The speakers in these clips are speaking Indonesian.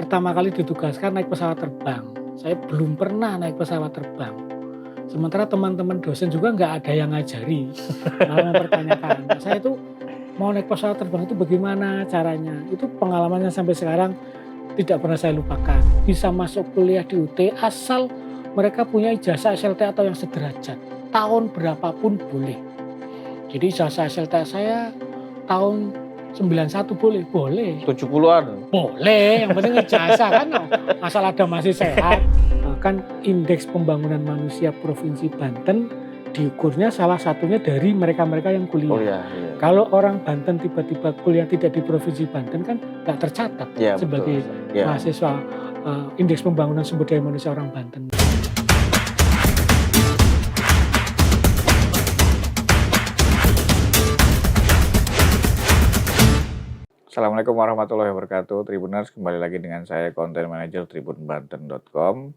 pertama kali ditugaskan naik pesawat terbang. Saya belum pernah naik pesawat terbang. Sementara teman-teman dosen juga nggak ada yang ngajari, malah mempertanyakan. Saya itu mau naik pesawat terbang itu bagaimana caranya? Itu pengalamannya sampai sekarang tidak pernah saya lupakan. Bisa masuk kuliah di UT asal mereka punya ijazah SLT atau yang sederajat. Tahun berapapun boleh. Jadi ijazah SLT saya tahun 91 boleh? Boleh. 70-an? Boleh, yang penting ijazah kan asal ada masih sehat. Kan indeks pembangunan manusia Provinsi Banten diukurnya salah satunya dari mereka-mereka yang kuliah. Oh iya. Kalau orang Banten tiba-tiba kuliah tidak di Provinsi Banten kan nggak tercatat Ya, sebagai mahasiswa indeks pembangunan sumber daya manusia orang Banten. Assalamualaikum warahmatullahi wabarakatuh. Tribuners, kembali lagi dengan saya Content Manager tribunbanten.com.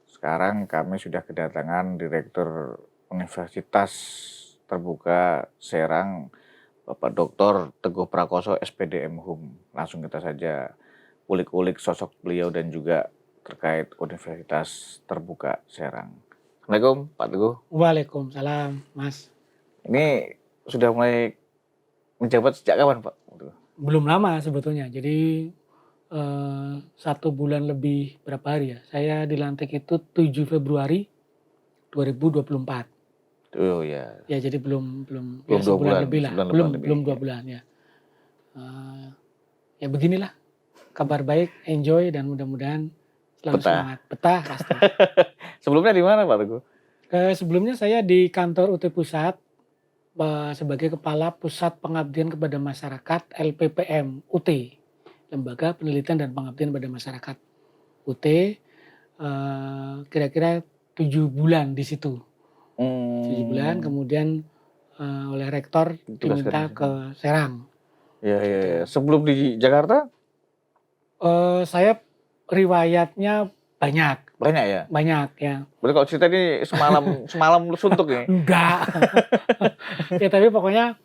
Sekarang kami sudah kedatangan Direktur Universitas Terbuka Serang, Bapak Dr. Teguh Prakoso, SPDM Hum. Langsung kita saja ulik-ulik sosok beliau dan juga terkait Universitas Terbuka Serang. Assalamualaikum Pak Teguh. Waalaikumsalam Mas. Ini sudah mulai menjabat sejak kapan Pak? Belum lama sebetulnya, jadi 1 bulan lebih berapa hari ya. Saya dilantik itu 7 Februari 2024. Oh ya. Ya jadi belum ya, 2 bulan lebih lah. Belum 2 ya. bulan ya. Ya beginilah kabar baik, enjoy dan mudah-mudahan selalu semangat. Betah pasti. Sebelumnya di mana Pak Teguh? Sebelumnya saya di kantor UT Pusat sebagai Kepala Pusat Pengabdian kepada Masyarakat LPPM UT, Lembaga Penelitian dan Pengabdian pada Masyarakat UT, kira-kira 7 bulan di situ. 7 bulan, kemudian oleh rektor diminta ke Serang. Ya. Sebelum di Jakarta? Saya riwayatnya banyak. Banyak ya? Banyak ya. Berarti kalau cerita ini semalam suntuk ya? Enggak. Ya tapi pokoknya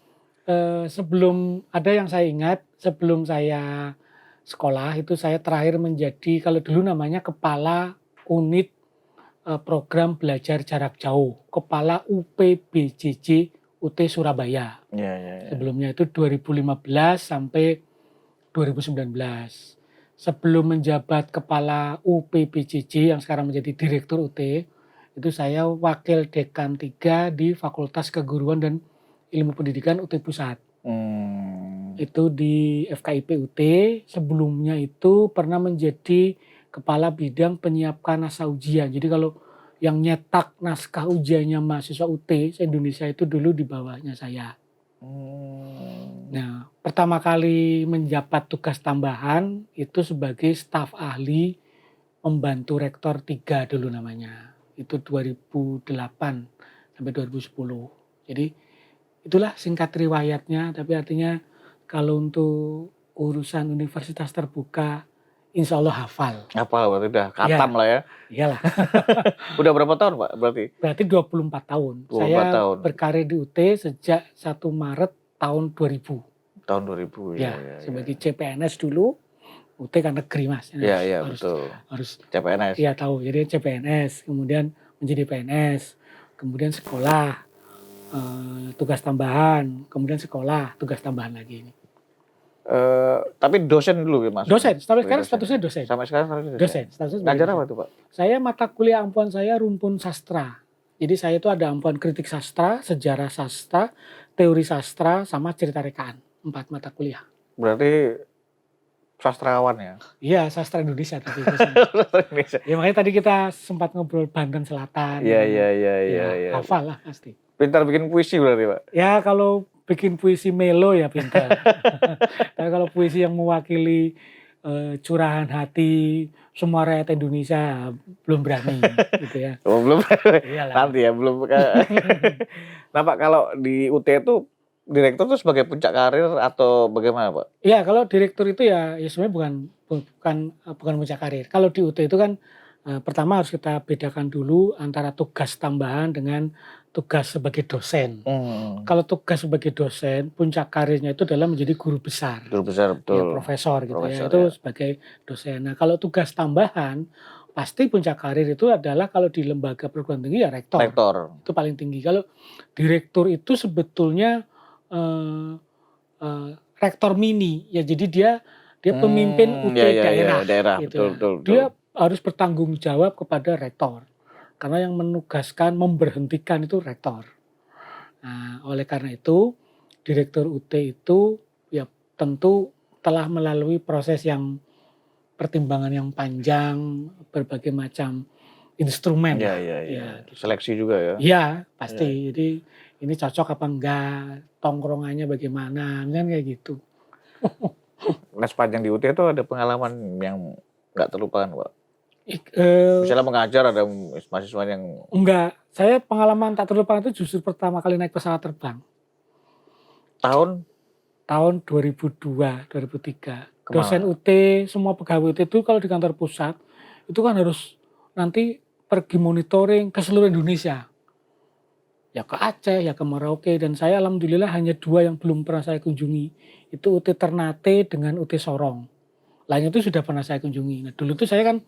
sebelum ada yang saya ingat, sebelum saya sekolah itu saya terakhir menjadi, kalau dulu namanya Kepala Unit Program Belajar Jarak Jauh, Kepala UPBJJ UT Surabaya. Ya. Sebelumnya itu 2015 sampai 2019. Sebelum menjabat Kepala UPBJJ yang sekarang menjadi Direktur UT, itu saya Wakil Dekan 3 di Fakultas Keguruan dan Ilmu Pendidikan UT Pusat. Itu di FKIP UT. Sebelumnya itu pernah menjadi Kepala Bidang Penyiapkan Naskah Ujian. Jadi kalau yang nyetak naskah ujiannya mahasiswa UT se-Indonesia itu dulu di bawahnya saya. Nah, pertama kali menjabat tugas tambahan itu sebagai staf ahli pembantu rektor 3 dulu namanya. Itu 2008 sampai 2010. Jadi itulah singkat riwayatnya, tapi artinya kalau untuk urusan universitas terbuka insya Allah hafal. Hafal berarti udah katam lah ya. Iyalah. Udah berapa tahun Pak berarti? Berarti 24 tahun. 24 saya tahun. Berkarir di UT sejak 1 Maret tahun 2000. Tahun 2000 ya. Sebagai CPNS dulu. UT kan negeri Mas. Iya betul. Harus CPNS. Iya tahu. Jadi CPNS, kemudian menjadi PNS, kemudian sekolah, tugas tambahan, kemudian sekolah, tugas tambahan lagi ini. Tapi dosen dulu ya Mas? Dosen, sampai sekarang statusnya dosen. Sampai sekarang dosen. Statusnya ngajar apa tuh Pak? Saya mata kuliah ampuan saya rumpun sastra. Jadi saya itu ada ampuan kritik sastra, sejarah sastra, teori sastra, sama cerita rekaan. 4 mata kuliah. Berarti sastrawan ya? Iya, sastra Indonesia tadi. Ya makanya tadi kita sempat ngobrol Banten Selatan. Iya. Hafal lah pasti. Pintar bikin puisi berarti Pak? Ya kalau bikin puisi melo ya pintar. Tapi kalau puisi yang mewakili curahan hati semua rakyat Indonesia belum berani gitu ya. Belum. Iyalah. Nanti ya belum. Nah Pak, kalau di UT itu direktur itu sebagai puncak karir atau bagaimana Pak? Iya, kalau direktur itu ya sebenarnya bukan puncak karir. Kalau di UT itu kan pertama harus kita bedakan dulu antara tugas tambahan dengan tugas sebagai dosen. Hmm. Kalau tugas sebagai dosen, puncak karirnya itu adalah menjadi guru besar. Guru besar, Ya, betul. profesor gitu Profesor, ya. Itu ya. sebagai dosen. Nah, kalau tugas tambahan, pasti puncak karir itu adalah kalau di lembaga perguruan tinggi ya rektor. Rektor. Itu paling tinggi. Kalau direktur itu sebetulnya eh, rektor mini. Ya, jadi dia pemimpin UT daerah daerah, gitu betul, ya. betul, Dia betul. harus bertanggung jawab kepada rektor. Karena yang menugaskan, memberhentikan itu rektor. Nah, oleh karena itu, direktur UT itu ya tentu telah melalui proses yang pertimbangan yang panjang, berbagai macam instrumen Iya, lah. iya, iya. Ya, gitu. Seleksi juga ya. Iya, pasti. Jadi ini cocok apa enggak, tongkrongannya bagaimana, kan kayak gitu. Nah, sepanjang di UT itu ada pengalaman yang nggak terlupakan, Pak. Misalnya mengajar ada mahasiswa yang enggak, saya pengalaman tak terlupakan itu justru pertama kali naik pesawat terbang. Tahun 2002, 2003. Kemana? Dosen UT, semua pegawai UT itu kalau di kantor pusat, itu kan harus nanti pergi monitoring ke seluruh Indonesia. Ya ke Aceh, ya ke Merauke, dan saya alhamdulillah hanya 2 yang belum pernah saya kunjungi. Itu UT Ternate dengan UT Sorong. Lainnya itu sudah pernah saya kunjungi. Nah, dulu itu saya kan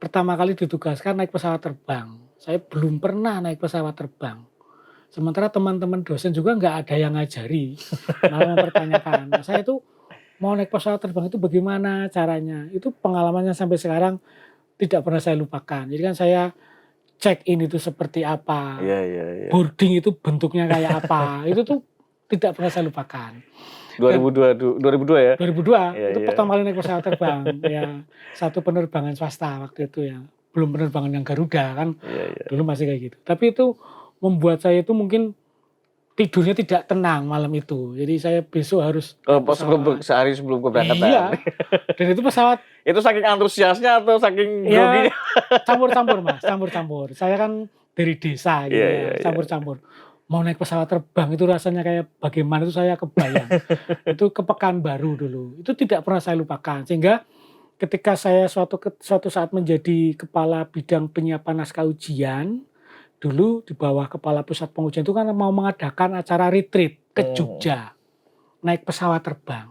pertama kali ditugaskan naik pesawat terbang. Saya belum pernah naik pesawat terbang. Sementara teman-teman dosen juga nggak ada yang ngajari, malah mempertanyakan. Nah, saya itu mau naik pesawat terbang itu bagaimana caranya? Itu pengalamannya sampai sekarang tidak pernah saya lupakan. Jadi kan saya check in itu seperti apa, boarding itu bentuknya kayak apa, itu tuh tidak pernah saya lupakan. 2002 ya? 2002 itu pertama kali naik pesawat terbang, ya satu penerbangan swasta waktu itu ya, belum penerbangan yang Garuda kan, dulu masih kayak gitu. Tapi itu membuat saya itu mungkin tidurnya tidak tenang malam itu. Jadi saya besok harus sehari sebelum keberangkatan. Iya. Dan itu pesawat itu saking antusiasnya atau saking groginya? Campur-campur Mas, campur-campur. Saya kan dari desa gitu ya, campur-campur. Mau naik pesawat terbang itu rasanya kayak bagaimana itu saya kebayang. Itu ke Pekanbaru dulu. Itu tidak pernah saya lupakan. Sehingga ketika saya suatu saat menjadi kepala bidang penyiapan naskah ujian, dulu di bawah kepala pusat pengujian itu kan mau mengadakan acara retreat ke Jogja, naik pesawat terbang.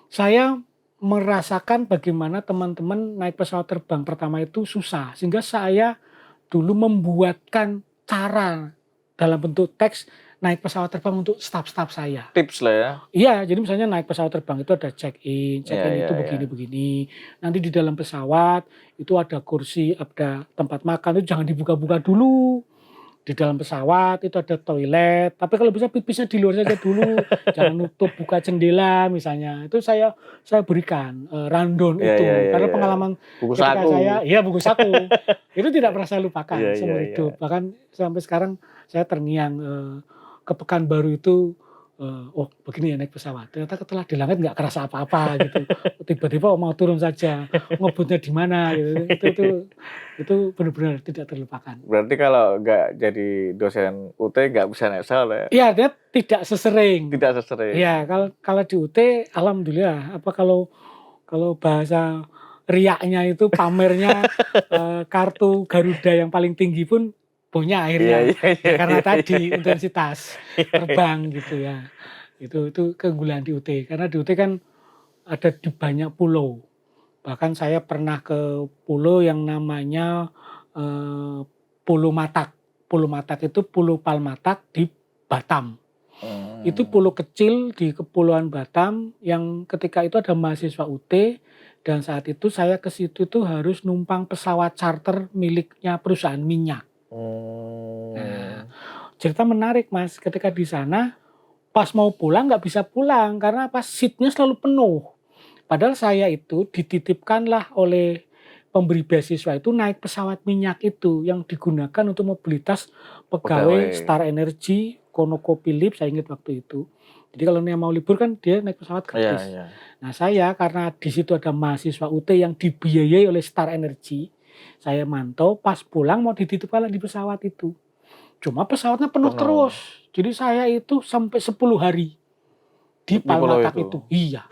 Saya merasakan bagaimana teman-teman naik pesawat terbang pertama itu susah, sehingga saya dulu membuatkan cara dalam bentuk teks naik pesawat terbang untuk staf-staf saya. Tips lah ya? Iya, jadi misalnya naik pesawat terbang itu ada check-in itu begini-begini. Nanti di dalam pesawat itu ada kursi, ada tempat makan, itu jangan dibuka-buka dulu. Di dalam pesawat itu ada toilet, tapi kalau bisa pipisnya di luar saja dulu, jangan nutup buka jendela misalnya. Itu saya berikan rundown itu, karena pengalaman buku ketika saku. buku saku itu tidak pernah saya lupakan seumur hidup. Bahkan sampai sekarang saya terngiang ke Pekanbaru itu, oh begini ya naik pesawat. Ternyata setelah di langit nggak kerasa apa-apa gitu. Tiba-tiba mau turun saja, ngebutnya di mana gitu. Itu benar-benar tidak terlupakan. Berarti kalau nggak jadi dosen UT nggak bisa naik pesawat ya? Iya, dia tidak sesering. Iya, kalau di UT alhamdulillah, kalau bahasa riaknya itu pamernya kartu Garuda yang paling tinggi pun punya akhirnya. Karena tadi intensitas terbang gitu ya. Itu keunggulan di UT. Karena di UT kan ada di banyak pulau. Bahkan saya pernah ke pulau yang namanya Pulau Matak. Pulau Matak itu Pulau Palmatak di Batam. Itu pulau kecil di Kepulauan Batam yang ketika itu ada mahasiswa UT, dan saat itu saya ke situ itu harus numpang pesawat charter miliknya perusahaan minyak. Nah, cerita menarik Mas, ketika di sana pas mau pulang nggak bisa pulang karena seatnya selalu penuh. Padahal saya itu dititipkanlah oleh pemberi beasiswa itu naik pesawat minyak itu yang digunakan untuk mobilitas pegawai Star Energy, ConocoPhillips, saya ingat waktu itu. Jadi kalau dia mau libur kan dia naik pesawat gratis. Nah saya karena di situ ada mahasiswa UT yang dibiayai oleh Star Energy, saya mantau pas pulang mau dititipkan di pesawat itu. Cuma pesawatnya penuh terus. Jadi saya itu sampai 10 hari di Palmatak itu. Iya.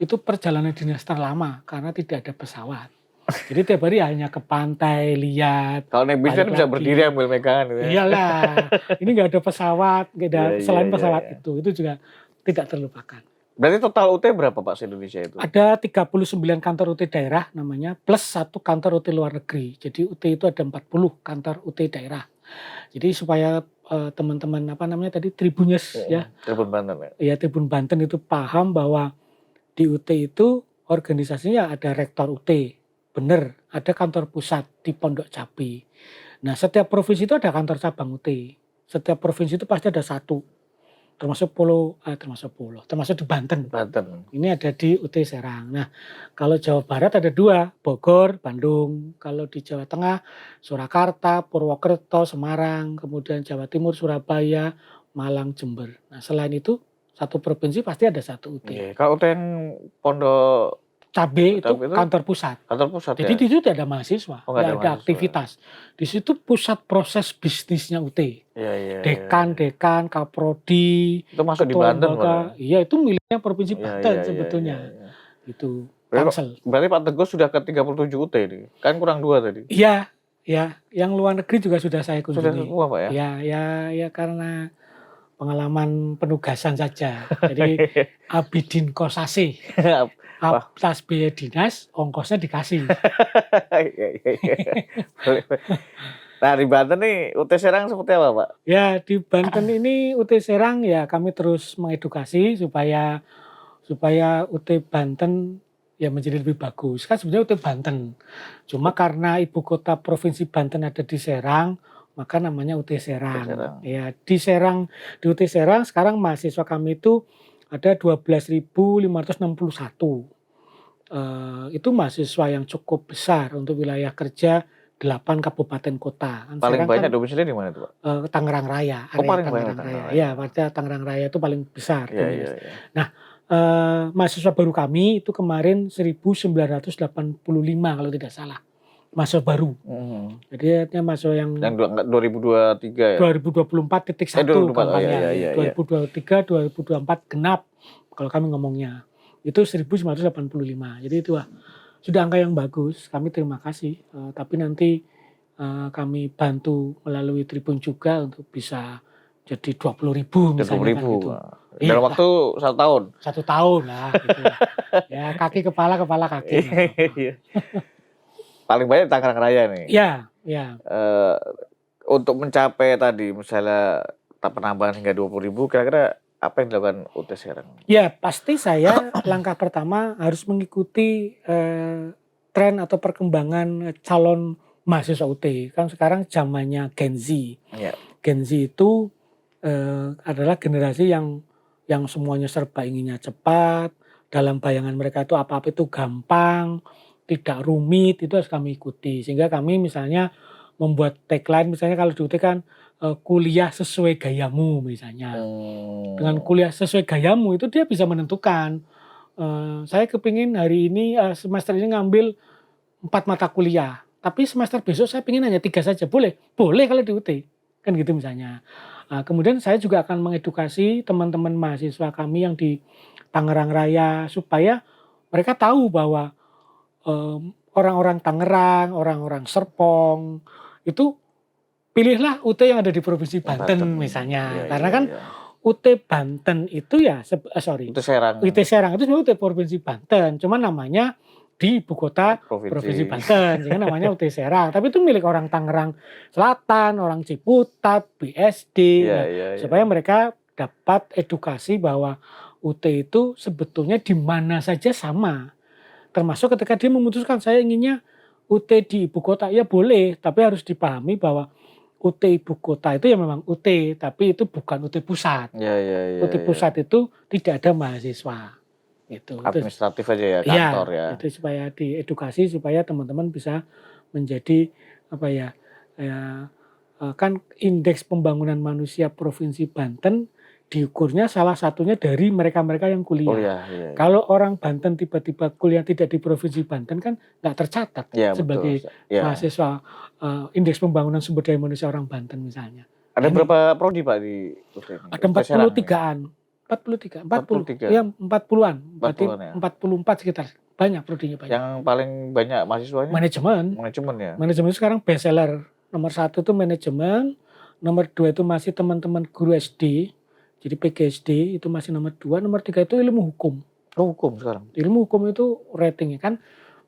Itu perjalanan dinas terlama karena tidak ada pesawat. Jadi tiap hari hanya ke pantai, lihat, Kalau naik bis kan balik bisa lagi. berdiri ambil megangan gitu ya. Iyalah, ini nggak ada pesawat, nggak ada Iya, selain iya, pesawat iya. itu juga tidak terlupakan. Berarti total UT berapa Pak se-Indonesia itu? Ada 39 kantor UT daerah namanya, plus 1 kantor UT luar negeri. Jadi UT itu ada 40 kantor UT daerah. Jadi supaya teman-teman apa namanya tadi Tribuners ya, Tribun Banten ya. ya Tribun Banten itu paham bahwa di UT itu organisasinya ada rektor UT, bener, ada kantor pusat di Pondok Cabe. Nah setiap provinsi itu ada kantor cabang UT. Setiap provinsi itu pasti ada satu, termasuk di Banten. Banten. Ini ada di UT Serang. Nah, kalau Jawa Barat ada 2, Bogor, Bandung. Kalau di Jawa Tengah, Surakarta, Purwokerto, Semarang. Kemudian Jawa Timur, Surabaya, Malang, Jember. Nah, selain itu, satu provinsi pasti ada satu UT. Iya, kalau UT yang Pondok Cabe itu Cabe itu kantor pusat. kantor pusat Jadi ya. di situ tidak ada mahasiswa, Oh, nggak ada nggak ada mahasiswa. aktivitas. Di situ pusat proses bisnisnya UT. Iya, iya. Dekan, kaprodi, Itu masuk di ketua Banten, lembaga. Pak. Iya, itu miliknya Provinsi Iya, Banten iya, iya, sebetulnya. iya, iya. Itu Berarti, Tangsel. berarti Pak Teguh sudah ke 37 UT nih. Kan kurang 2 tadi. Iya, ya, yang luar negeri juga sudah saya Sudah kunjungi. semua, Pak ya? Ya karena pengalaman penugasan saja. Jadi Abidin Kosase, atas biaya dinas, ongkosnya dikasih. Iya, iya, iya. Nah di Banten nih UT Serang seperti apa Pak? Ya di Banten ini UT Serang ya kami terus mengedukasi supaya UT Banten ya menjadi lebih bagus. Kan sebenarnya UT Banten. Cuma karena ibu kota provinsi Banten ada di Serang, maka namanya UT Serang. Serang. Ya di Serang, di UT Serang sekarang mahasiswa kami itu ada 12.561. Itu mahasiswa yang cukup besar untuk wilayah kerja 8 kabupaten kota. Paling Serang banyak kan, domisili di mana tuh Pak? Tangerang Raya, Oh, area paling banyak Tangerang Tangerang Raya. Raya. Ya, pada Tangerang Raya itu paling besar. Iya, iya, iya. Nah, mahasiswa baru kami itu kemarin 1985 kalau tidak salah. Mahasiswa baru. Jadi artinya mahasiswa yang 2023 ya. 2024.1 kampanye. Iya. 2023, 2024 genap kalau kami ngomongnya. Itu 1985. Jadi itu sudah angka yang bagus. Kami terima kasih. Tapi nanti kami bantu melalui Tribun juga untuk bisa jadi 20.000 misalnya 20.000. kan gitu. Dalam waktu 1 tahun. 1 tahun lah gitu. Ya kaki kepala kaki. Paling banyak Tangerang Raya nih. Ya. Untuk mencapai tadi misalnya penambahan hingga 20.000 kira-kira apa yang dilakukan UT Serang? Ya pasti saya langkah pertama harus mengikuti tren atau perkembangan calon mahasiswa UT. Kan sekarang zamannya Gen Z. Ya. Gen Z itu adalah generasi yang semuanya serba inginnya cepat. Dalam bayangan mereka itu apa-apa itu gampang, tidak rumit, itu harus kami ikuti. Sehingga kami misalnya membuat tagline, misalnya kalau di UT kan kuliah sesuai gayamu misalnya. Dengan kuliah sesuai gayamu itu dia bisa menentukan. Saya kepingin hari ini semester ini ngambil 4 mata kuliah. Tapi semester besok saya ingin hanya 3 saja. Boleh kalau di UT. Kan gitu misalnya. Kemudian saya juga akan mengedukasi teman-teman mahasiswa kami yang di Tangerang Raya supaya mereka tahu bahwa orang-orang Tangerang, orang-orang Serpong itu pilihlah UT yang ada di Provinsi Banten misalnya. Karena kan UT Banten itu ya UT Serang. UT Serang itu sebenarnya UT Provinsi Banten, cuma namanya di ibu kota Provinsi Banten, sehingga namanya UT Serang. Tapi itu milik orang Tangerang Selatan, orang Ciputat, BSD, supaya mereka dapat edukasi bahwa UT itu sebetulnya di mana saja sama. Termasuk ketika dia memutuskan saya inginnya UT di ibu kota, ya boleh, tapi harus dipahami bahwa UT ibu kota itu ya memang UT, tapi itu bukan UT pusat. UT pusat itu tidak ada mahasiswa. Itu administratif aja ya, kantor ya. Itu supaya diedukasi supaya teman-teman bisa menjadi kan indeks pembangunan manusia Provinsi Banten diukurnya salah satunya dari mereka-mereka yang kuliah. Kalau orang Banten tiba-tiba kuliah tidak di Provinsi Banten kan nggak tercatat sebagai mahasiswa indeks pembangunan sumber daya manusia orang Banten misalnya. Ada berapa prodi Pak di UT ini? Ada 43-an. 43, 40. 43. Ya 40-an. Berarti 40-an ya. 44 sekitar. Banyak prodinya banyak. Yang paling banyak mahasiswanya? Manajemen. Manajemen ya. Manajemen itu sekarang best seller. Nomor 1 itu manajemen, nomor 2 itu masih teman-teman guru SD. Jadi PGSD itu masih nomor 2, nomor 3 itu ilmu hukum. Oh, hukum sekarang. Ilmu hukum itu ratingnya kan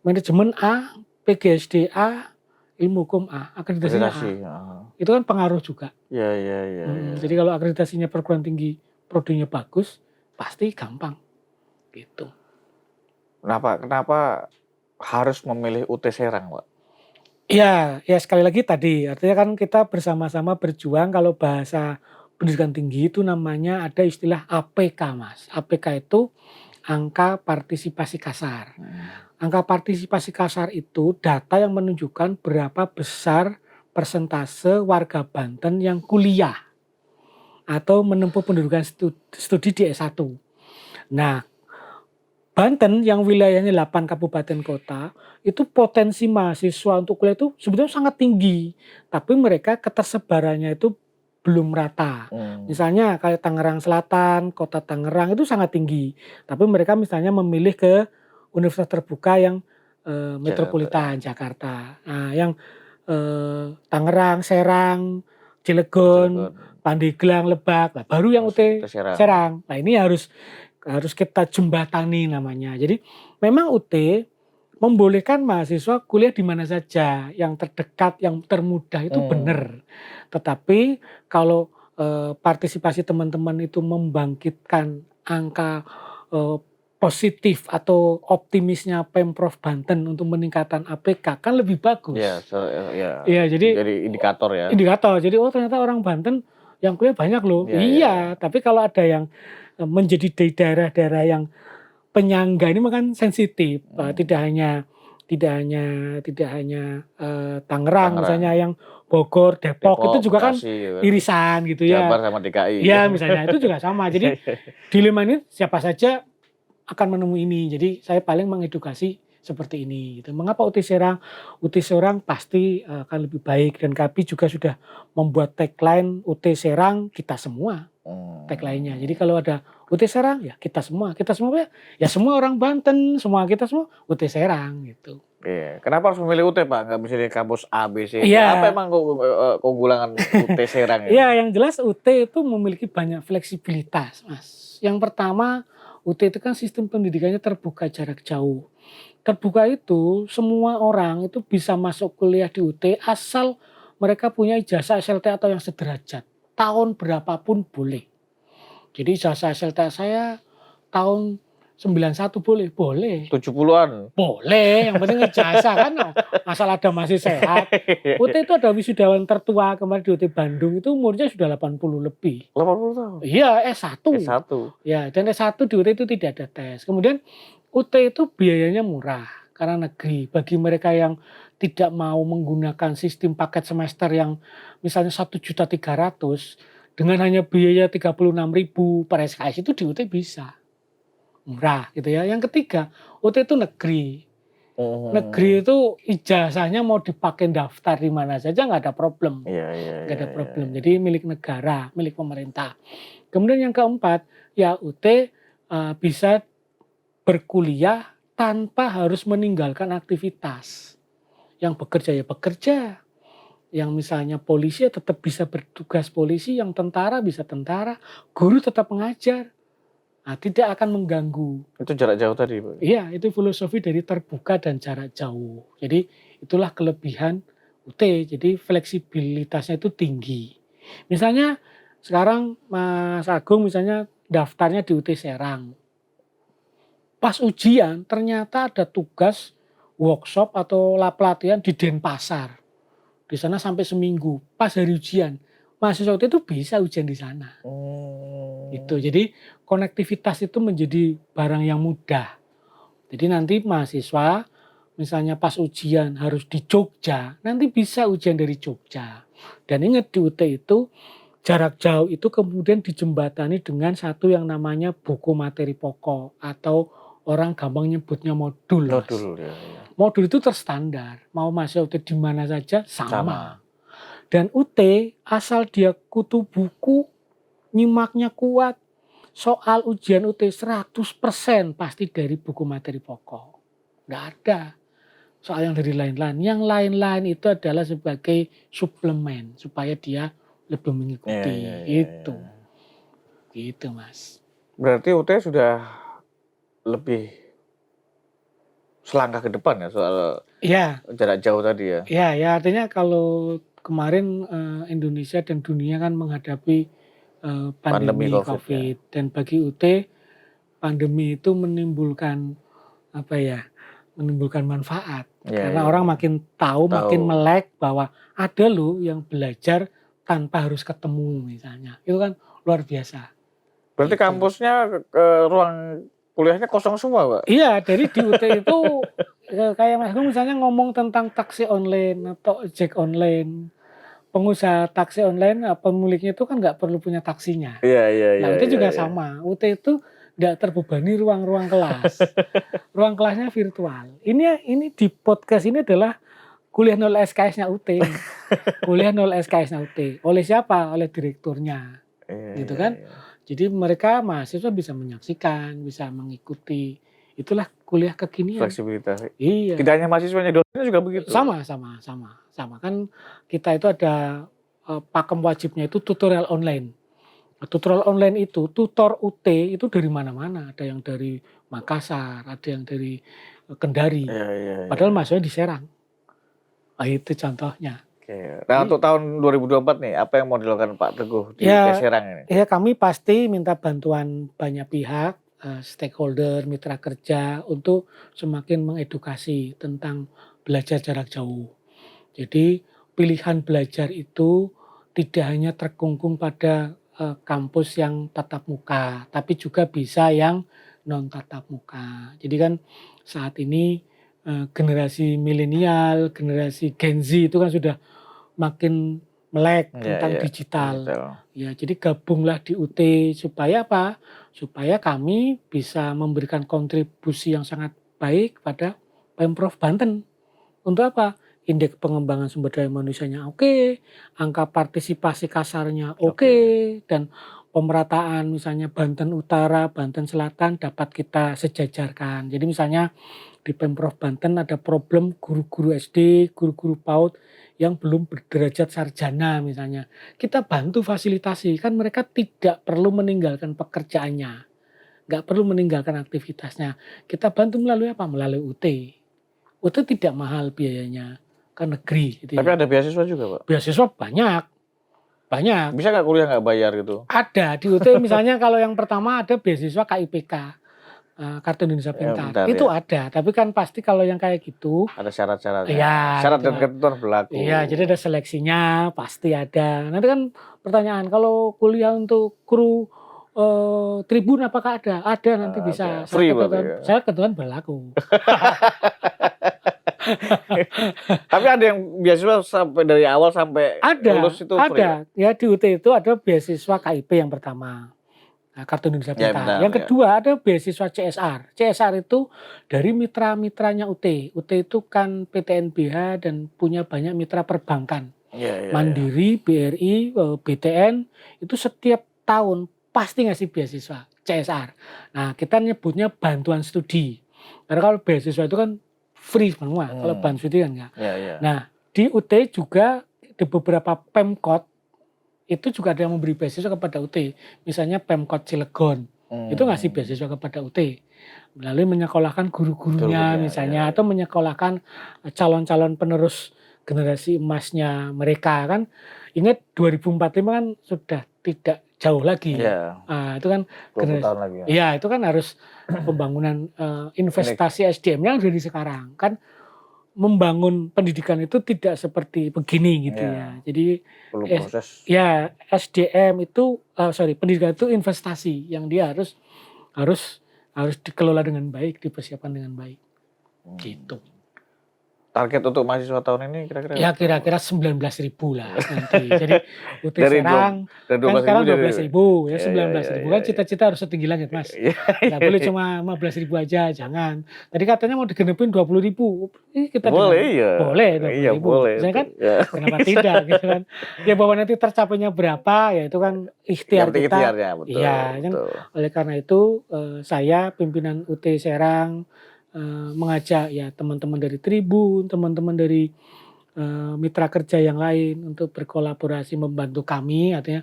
manajemen A, PGSD A, ilmu hukum A, akreditasinya A. Akreditasi. Itu kan pengaruh juga. Iya. Jadi kalau akreditasinya perguruan tinggi prodinya bagus, pasti gampang. Gitu. Kenapa harus memilih UT Serang, Pak? Ya sekali lagi tadi, artinya kan kita bersama-sama berjuang. Kalau bahasa pendidikan tinggi itu namanya ada istilah APK, Mas. APK itu angka partisipasi kasar. Angka partisipasi kasar itu data yang menunjukkan berapa besar persentase warga Banten yang kuliah atau menempuh pendidikan studi di S1. Nah, Banten yang wilayahnya 8 kabupaten kota, itu potensi mahasiswa untuk kuliah itu sebetulnya sangat tinggi. Tapi mereka ketersebarannya itu belum rata. Misalnya kayak Tangerang Selatan, Kota Tangerang itu sangat tinggi. Tapi mereka misalnya memilih ke universitas terbuka yang metropolitan Jakarta. Nah, yang Tangerang, Serang, Cilegon, Pandeglang, Lebak, nah, baru yang UT Serang. Nah, ini harus kita jembatani namanya. Jadi memang UT membolehkan mahasiswa kuliah di mana saja, yang terdekat, yang termudah itu benar. Tetapi kalau partisipasi teman-teman itu membangkitkan angka positif atau optimisnya Pemprov Banten untuk meningkatkan APK kan lebih bagus. Ya, jadi indikator ya. Indikator. Jadi ternyata orang Banten yang kuliah banyak loh. Iya. Tapi kalau ada yang menjadi di daerah-daerah yang penyangga ini kan sensitif. Tidak hanya Tangerang, misalnya yang Bogor, Depok itu juga kan irisan gitu ya. Jabar sama DKI. Ya misalnya itu juga sama. Jadi dilema ini siapa saja akan menemui ini. Jadi saya paling mengedukasi seperti ini. Gitu. Mengapa UT Serang? UT Serang pasti akan lebih baik, dan kami juga sudah membuat tagline UT Serang kita semua. Tagline-nya. Jadi kalau ada UT Serang ya kita semua ya semua orang Banten, semua kita semua UT Serang gitu. Iya. Kenapa harus memilih UT, Pak? Nggak bisa di kampus A, B, C. Iya. Apa emang keunggulan UT Serang? Iya, yang jelas UT itu memiliki banyak fleksibilitas, Mas. Yang pertama, UT itu kan sistem pendidikannya terbuka jarak jauh. Terbuka itu semua orang itu bisa masuk kuliah di UT asal mereka punya ijazah SLT atau yang sederajat. Tahun berapapun boleh. Jadi ijazah SLT saya tahun 91 boleh? Boleh. 70-an? Boleh, yang penting ijazah kan asal ada masih sehat. UT itu ada wisudawan tertua kemarin di UT Bandung itu umurnya sudah 80 lebih. 80 tahun? Iya, S1. Ya, dan S1 di UT itu tidak ada tes. Kemudian UT itu biayanya murah karena negeri. Bagi mereka yang tidak mau menggunakan sistem paket semester yang misalnya 1.300.000 dengan hanya biaya 36.000 per SKS itu di UT bisa. Murah gitu ya. Yang ketiga, UT itu negeri. Negeri itu ijazahnya mau dipakai daftar di mana saja nggak ada problem. Nggak ada problem. Jadi milik negara, milik pemerintah. Kemudian yang keempat, ya UT bisa berkuliah tanpa harus meninggalkan aktivitas. Yang bekerja ya bekerja. Yang misalnya polisi ya tetap bisa bertugas polisi, yang tentara bisa tentara, guru tetap mengajar. Nah, tidak akan mengganggu. Itu jarak jauh tadi, Pak? Iya, itu filosofi dari terbuka dan jarak jauh. Jadi itulah kelebihan UT. Jadi fleksibilitasnya itu tinggi. Misalnya sekarang Mas Agung misalnya daftarnya di UT Serang. Pas ujian ternyata ada tugas workshop atau pelatihan di Denpasar. Di sana sampai seminggu. Pas hari ujian, mahasiswa itu bisa ujian di sana. Itu. Jadi konektivitas itu menjadi barang yang mudah. Jadi nanti mahasiswa misalnya pas ujian harus di Jogja, nanti bisa ujian dari Jogja. Dan ingat di UT itu jarak jauh itu kemudian dijembatani dengan satu yang namanya buku materi pokok atau orang gampang nyebutnya modul. Modul itu terstandar. Mau mahasiswa UT di mana saja sama. Dan UT asal dia kutu buku, nyimaknya kuat, soal ujian UT 100% pasti dari buku materi pokok. Nggak ada soal yang dari lain-lain. Yang lain-lain itu adalah sebagai suplemen supaya dia lebih Iya, mengikuti. iya, iya, Itu. iya. Gitu, Mas. Berarti UT sudah lebih selangkah ke depan ya soal Iya, jarak jauh tadi ya. ya artinya kalau kemarin Indonesia dan dunia kan menghadapi Pandemi pandemi COVID ya. COVID dan bagi UT pandemi itu menimbulkan apa ya? Menimbulkan manfaat Iya, karena iya, orang iya. makin tahu, makin Tahu. melek bahwa ada loh yang belajar tanpa harus ketemu misalnya. Itu kan luar biasa. Berarti Gitu. kampusnya ruang kuliahnya kosong semua, Pak? Iya, dari di UT itu kayak Mas Gung misalnya ngomong tentang taksi online atau ojek online. Pengusaha taksi online, pemiliknya itu kan nggak perlu punya taksinya. Iya, iya, Nah, iya, UT iya, juga iya. sama. UT itu nggak terbebani ruang-ruang kelas. Ruang kelasnya virtual. Ini di podcast ini adalah kuliah 0 SKS-nya UT. Kuliah 0 SKS-nya UT. Oleh siapa? Oleh direkturnya. Iya, Gitu iya, kan. iya. Jadi mereka mahasiswa bisa menyaksikan, bisa mengikuti. Itulah kuliah kekinian. Fleksibilitas. Iya. Tidak hanya mahasiswanya, dosennya juga begitu. Sama. Kan kita itu ada pakem wajibnya itu tutorial online. Tutorial online itu, tutor UT itu dari mana-mana. Ada yang dari Makassar, ada yang dari Kendari. Iya, iya, iya. Padahal mahasiswa di Serang. Nah, itu contohnya. Oke. Nah, untuk tahun 2024 nih, apa yang mau dilakukan Pak Teguh di Ya, Serang ini? ya kami pasti minta bantuan banyak pihak, stakeholder, mitra kerja untuk semakin mengedukasi tentang belajar jarak jauh. Jadi pilihan belajar itu tidak hanya terkungkung pada kampus yang tatap muka, tapi juga bisa yang non tatap muka. Jadi kan saat ini generasi milenial, generasi Gen Z itu kan sudah makin melek Iya, tentang iya. digital. Digital. Ya, jadi gabunglah di UT supaya apa? Supaya kami bisa memberikan kontribusi yang sangat baik pada Pemprov Banten. Untuk apa? Indeks pengembangan sumber daya manusianya oke, angka partisipasi kasarnya oke, dan pemerataan misalnya Banten Utara, Banten Selatan dapat kita sejajarkan. Jadi misalnya di Pemprov Banten ada problem guru-guru SD, guru-guru PAUD yang belum berderajat sarjana misalnya. Kita bantu fasilitasi, kan mereka tidak perlu meninggalkan pekerjaannya, nggak perlu meninggalkan aktivitasnya. Kita bantu melalui apa? Melalui UT. UT tidak mahal biayanya, kan negeri gitu Tapi ya. ada beasiswa juga, Pak? Beasiswa banyak. Bisa nggak kuliah nggak bayar gitu? Ada di UT misalnya kalau yang pertama ada beasiswa KIPK, Kartu Indonesia Pintar. Bentar Itu ya. ada, tapi kan pasti kalau yang kayak gitu, Ada syarat-syaratnya. ya Syarat gitu dan lah. ketentuan berlaku. Iya, jadi ada seleksinya, pasti ada. Nanti kan pertanyaan, kalau kuliah untuk kru Tribun apakah ada? Ada, nanti bisa. Ada. Free berarti ya. Syarat ketentuan berlaku. Tapi ada yang beasiswa sampai dari awal sampai lulus itu free. Ada. Ya di UT itu ada beasiswa KIP yang pertama. Nah, Kartu Indonesia Ya, Pintar. benar, Yang ya. kedua ada beasiswa CSR. CSR itu dari mitra-mitranya UT. UT itu kan PTNBH dan punya banyak mitra perbankan. Iya, iya, Mandiri, BRI, BTN itu setiap tahun pasti ngasih beasiswa CSR. Nah, kita nyebutnya bantuan studi. Karena kalau beasiswa itu kan free semua, kalau bantuan studi kan enggak. Iya, iya. Nah, di UT juga di beberapa Pemkot itu juga ada yang memberi beasiswa kepada UT. Misalnya Pemkot Cilegon itu ngasih beasiswa kepada UT melalui menyekolahkan guru-gurunya misalnya, atau menyekolahkan calon-calon penerus generasi emasnya mereka kan. Ingat 2045 kan sudah tidak jauh lagi. Iya. Itu kan 20 tahun lagi ya. Iya, itu kan harus pembangunan investasi SDM-nya dari sekarang. Kan membangun pendidikan itu tidak seperti begini gitu ya. Jadi Perlu proses. ya SDM itu pendidikan itu investasi yang dia harus dikelola dengan baik, dipersiapkan dengan baik. Gitu. Target untuk mahasiswa tahun ini kira-kira Ya kira-kira 19.000 lah nanti. Jadi UT dari Serang dari kan 12.000 sekarang jadi 12.000 ya ya ya ya 19.000 ya kan ya. cita-cita harus setinggi langit Mas. Iya Nggak boleh cuma 15.000 aja, jangan. Tadi katanya mau digenepin 20.000. Kita boleh dengan iya. boleh Iya 20.000. boleh Saya itu. kan Ya kenapa bisa. tidak gitu kan. Ya bahwa nanti tercapainya berapa ya itu kan Yang ikhtiar penting kita. ikhtiarnya betul, Iya kan. betul. Oleh karena itu saya pimpinan UT Serang mengajak ya teman-teman dari Tribun, teman-teman dari mitra kerja yang lain untuk berkolaborasi membantu kami, artinya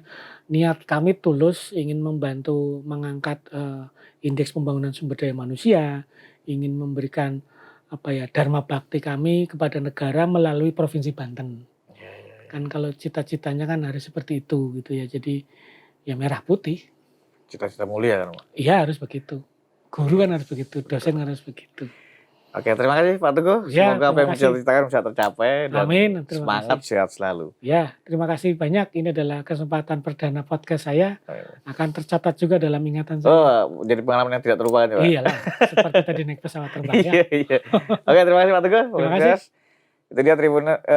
niat kami tulus ingin membantu mengangkat indeks pembangunan sumber daya manusia, ingin memberikan apa ya dharma bakti kami kepada negara melalui Provinsi Banten. Iya iya iya. Kan kalau cita-citanya kan harus seperti itu gitu ya. Jadi ya merah putih. Cita-cita mulia kan, Pak? Iya harus begitu. Guru kan harus begitu, dosen Betul. kan harus begitu. Oke, terima kasih Pak Teguh. Ya, Semoga apa terima yang bisa kasih. diceritakan bisa tercapai dan Amin, terima semangat kasih. sehat selalu. Ya, terima kasih banyak. Ini adalah kesempatan perdana podcast saya. Akan tercatat juga dalam ingatan saya. Oh, jadi pengalaman yang tidak terlupakan ya, Pak? Iyalah, seperti tadi naik pesawat terbang ya. Iya iya. Oke, terima kasih Pak Teguh. Terima kasih. Itu dia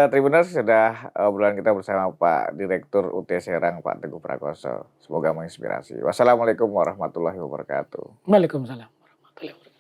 Tribuners sudah obrolan kita bersama Pak Direktur UT Serang Pak Teguh Prakoso. Semoga menginspirasi. Wassalamualaikum warahmatullahi wabarakatuh. Waalaikumsalam warahmatullahi wabarakatuh.